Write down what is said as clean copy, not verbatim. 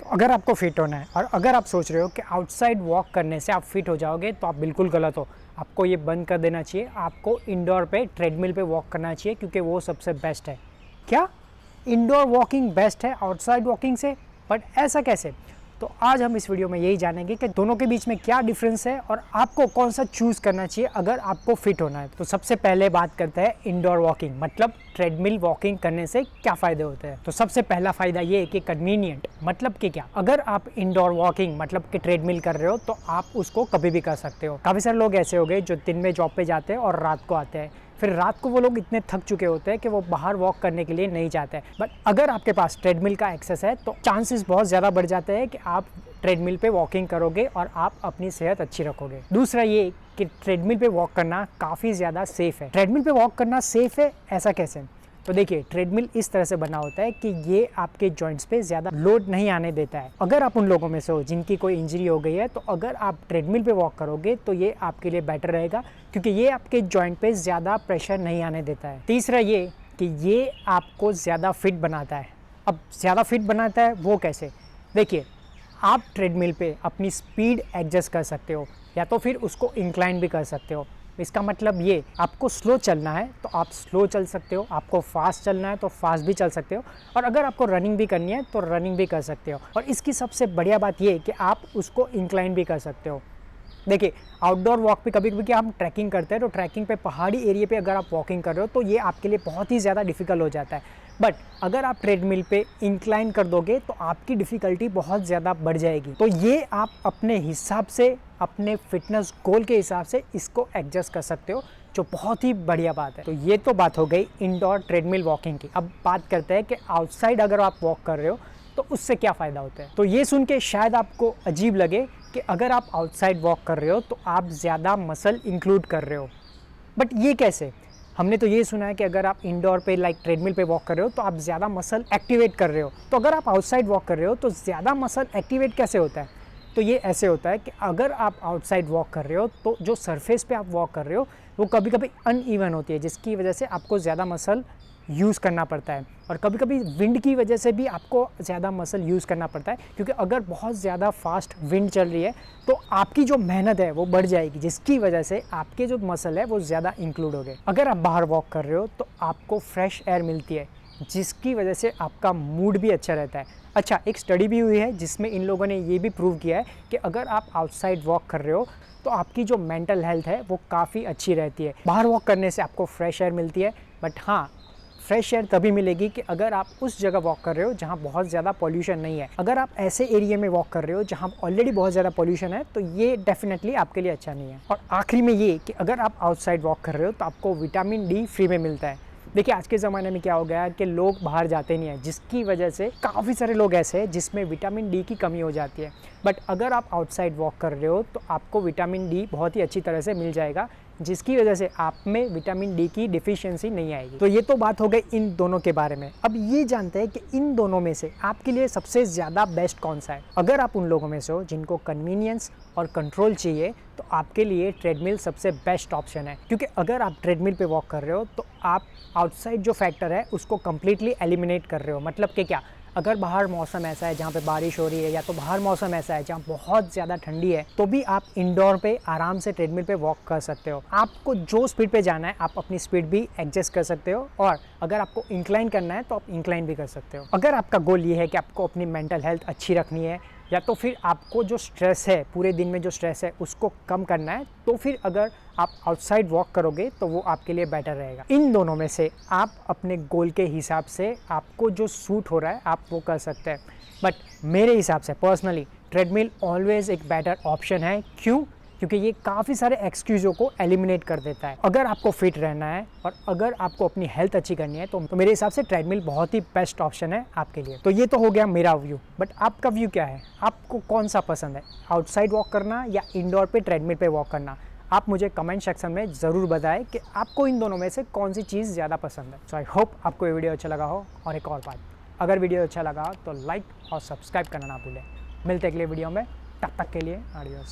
अगर आपको फिट होना है और अगर आप सोच रहे हो कि आउटसाइड वॉक करने से आप फिट हो जाओगे तो आप बिल्कुल गलत हो। आपको ये बंद कर देना चाहिए। आपको इंडोर पे ट्रेडमिल पे वॉक करना चाहिए क्योंकि वो सबसे बेस्ट है। क्या इंडोर वॉकिंग बेस्ट है आउटसाइड वॉकिंग से? बट ऐसा कैसे? तो आज हम इस वीडियो में यही जानेंगे कि दोनों के बीच में क्या डिफरेंस है और आपको कौन सा चूज़ करना चाहिए अगर आपको फिट होना है। तो सबसे पहले बात करते हैं इंडोर वॉकिंग, मतलब ट्रेडमिल वॉकिंग करने से क्या फ़ायदे होते हैं। तो सबसे पहला फ़ायदा ये है कि कन्वीनियंट, मतलब कि क्या, अगर आप इंडोर वॉकिंग मतलब कि ट्रेडमिल कर रहे हो तो आप उसको कभी भी कर सकते हो। काफ़ी सारे लोग ऐसे हो गए जो दिन में जॉब पे जाते हैं और रात को आते हैं, फिर रात को वो लोग इतने थक चुके होते हैं कि वो बाहर वॉक करने के लिए नहीं जाते हैं। बट अगर आपके पास ट्रेडमिल का एक्सेस है तो चांसेस बहुत ज़्यादा बढ़ जाते हैं कि आप ट्रेडमिल पे वॉकिंग करोगे और आप अपनी सेहत अच्छी रखोगे। दूसरा ये कि ट्रेडमिल पे वॉक करना काफ़ी ज़्यादा सेफ़ है। ट्रेडमिल पे वॉक करना सेफ़ है, ऐसा कैसे? तो देखिए, ट्रेडमिल इस तरह से बना होता है कि ये आपके जॉइंट्स पे ज़्यादा लोड नहीं आने देता है। अगर आप उन लोगों में से हो जिनकी कोई इंजरी हो गई है तो अगर आप ट्रेडमिल पे वॉक करोगे तो ये आपके लिए बेटर रहेगा क्योंकि ये आपके जॉइंट पे ज़्यादा प्रेशर नहीं आने देता है। तीसरा ये कि ये आपको ज़्यादा फिट बनाता है। अब ज़्यादा फिट बनाता है वो कैसे? देखिए, आप ट्रेडमिल पे अपनी स्पीड एडजस्ट कर सकते हो या तो फिर उसको इंक्लाइन भी कर सकते हो। इसका मतलब ये, आपको स्लो चलना है तो आप स्लो चल सकते हो, आपको फास्ट चलना है तो फास्ट भी चल सकते हो, और अगर आपको रनिंग भी करनी है तो रनिंग भी कर सकते हो। और इसकी सबसे बढ़िया बात ये है कि आप उसको इंक्लाइन भी कर सकते हो। देखिए, आउटडोर वॉक पे कभी कभी क्या हम ट्रैकिंग करते हैं तो ट्रैकिंग पे पहाड़ी एरिया पे अगर आप वॉकिंग कर रहे हो तो ये आपके लिए बहुत ही ज़्यादा डिफिकल्ट हो जाता है। बट अगर आप ट्रेडमिल पे इंक्लाइन कर दोगे तो आपकी डिफ़िकल्टी बहुत ज़्यादा बढ़ जाएगी। तो ये आप अपने हिसाब से, अपने फिटनेस गोल के हिसाब से इसको एडजस्ट कर सकते हो, जो बहुत ही बढ़िया बात है। तो ये तो बात हो गई इंडोर ट्रेडमिल वॉकिंग की। अब बात करते हैं कि आउटसाइड अगर आप वॉक कर रहे हो तो उससे क्या फ़ायदा होता है। तो ये सुन के शायद आपको अजीब लगे कि अगर आप आउटसाइड वॉक कर रहे हो तो आप ज़्यादा मसल इंक्लूड कर रहे हो। बट ये कैसे? हमने तो ये सुना है कि अगर आप इंडोर पे लाइक ट्रेडमिल पे वॉक कर रहे हो तो आप ज़्यादा मसल एक्टिवेट कर रहे हो। तो अगर आप आउटसाइड वॉक कर रहे हो तो ज़्यादा मसल एक्टिवेट कैसे होता है? तो ये ऐसे होता है कि अगर आप आउटसाइड वॉक कर रहे हो तो जो सरफेस पे आप वॉक कर रहे हो वो कभी कभी अनइवन होती है, जिसकी वजह से आपको ज़्यादा मसल यूज़ करना पड़ता है। और कभी कभी विंड की वजह से भी आपको ज़्यादा मसल यूज़ करना पड़ता है, क्योंकि अगर बहुत ज़्यादा फास्ट विंड चल रही है तो आपकी जो मेहनत है वो बढ़ जाएगी, जिसकी वजह से आपके जो मसल है वो ज़्यादा इंक्लूड हो गए। अगर आप बाहर वॉक कर रहे हो तो आपको फ्रेश एयर मिलती है, जिसकी वजह से आपका मूड भी अच्छा रहता है। अच्छा, एक स्टडी भी हुई है जिसमें इन लोगों ने ये भी प्रूव किया है कि अगर आप आउटसाइड वॉक कर रहे हो तो आपकी जो मेंटल हेल्थ है वो काफ़ी अच्छी रहती है। बाहर वॉक करने से आपको फ्रेश एयर मिलती है, बट हाँ, फ्रेश एयर तभी मिलेगी कि अगर आप उस जगह वॉक कर रहे हो जहाँ बहुत ज़्यादा पॉल्यूशन नहीं है। अगर आप ऐसे एरिया में वॉक कर रहे हो जहाँ ऑलरेडी बहुत ज़्यादा पॉल्यूशन है तो ये डेफिनेटली आपके लिए अच्छा नहीं है। और आखिरी में ये कि अगर आप आउटसाइड वॉक कर रहे हो तो आपको विटामिन डी फ्री में मिलता है। देखिए, आज के ज़माने में क्या हो गया है कि लोग बाहर जाते नहीं हैं, जिसकी वजह से काफ़ी सारे लोग ऐसे हैं जिसमें विटामिन डी की कमी हो जाती है। बट अगर आप आउटसाइड वॉक कर रहे हो तो आपको विटामिन डी बहुत ही अच्छी तरह से मिल जाएगा, जिसकी वजह से आप में विटामिन डी की डिफिशियंसी नहीं आएगी। तो ये तो बात हो गई इन दोनों के बारे में। अब ये जानते हैं कि इन दोनों में से आपके लिए सबसे ज़्यादा बेस्ट कौन सा है। अगर आप उन लोगों में से हो जिनको कन्वीनियंस और कंट्रोल चाहिए तो आपके लिए ट्रेडमिल सबसे बेस्ट ऑप्शन है, क्योंकि अगर आप ट्रेडमिल पे वॉक कर रहे हो तो आप आउटसाइड जो फैक्टर है उसको कम्प्लीटली एलिमिनेट कर रहे हो। मतलब कि क्या, अगर बाहर मौसम ऐसा है जहाँ पे बारिश हो रही है, या तो बाहर मौसम ऐसा है जहाँ बहुत ज़्यादा ठंडी है, तो भी आप इंडोर पे आराम से ट्रेडमिल पे वॉक कर सकते हो। आपको जो स्पीड पे जाना है आप अपनी स्पीड भी एडजस्ट कर सकते हो, और अगर आपको इंक्लाइन करना है तो आप इंक्लाइन भी कर सकते हो। अगर आपका गोल ये है कि आपको अपनी मेंटल हेल्थ अच्छी रखनी है, या तो फिर आपको जो स्ट्रेस है, पूरे दिन में जो स्ट्रेस है उसको कम करना है, तो फिर अगर आप आउटसाइड वॉक करोगे तो वो आपके लिए बेटर रहेगा। इन दोनों में से आप अपने गोल के हिसाब से आपको जो सूट हो रहा है आप वो कर सकते हैं। बट मेरे हिसाब से पर्सनली ट्रेडमिल ऑलवेज एक बेटर ऑप्शन है। क्यों? क्योंकि ये काफ़ी सारे एक्सक्यूज़ों को एलिमिनेट कर देता है। अगर आपको फिट रहना है और अगर आपको अपनी हेल्थ अच्छी करनी है तो मेरे हिसाब से ट्रेडमिल बहुत ही बेस्ट ऑप्शन है आपके लिए। तो ये तो हो गया मेरा व्यू, बट आपका व्यू क्या है? आपको कौन सा पसंद है, आउटसाइड वॉक करना या इंडोर पे ट्रेडमिल पे वॉक करना? आप मुझे कमेंट सेक्शन में ज़रूर बताएं कि आपको इन दोनों में से कौन सी चीज़ ज़्यादा पसंद है। सो आई होप आपको ये वीडियो अच्छा लगा हो। और एक और बात, अगर वीडियो अच्छा लगा तो लाइक और सब्सक्राइब करना ना भूलें। मिलते अगले वीडियो में, तब तक के लिए आडियोस।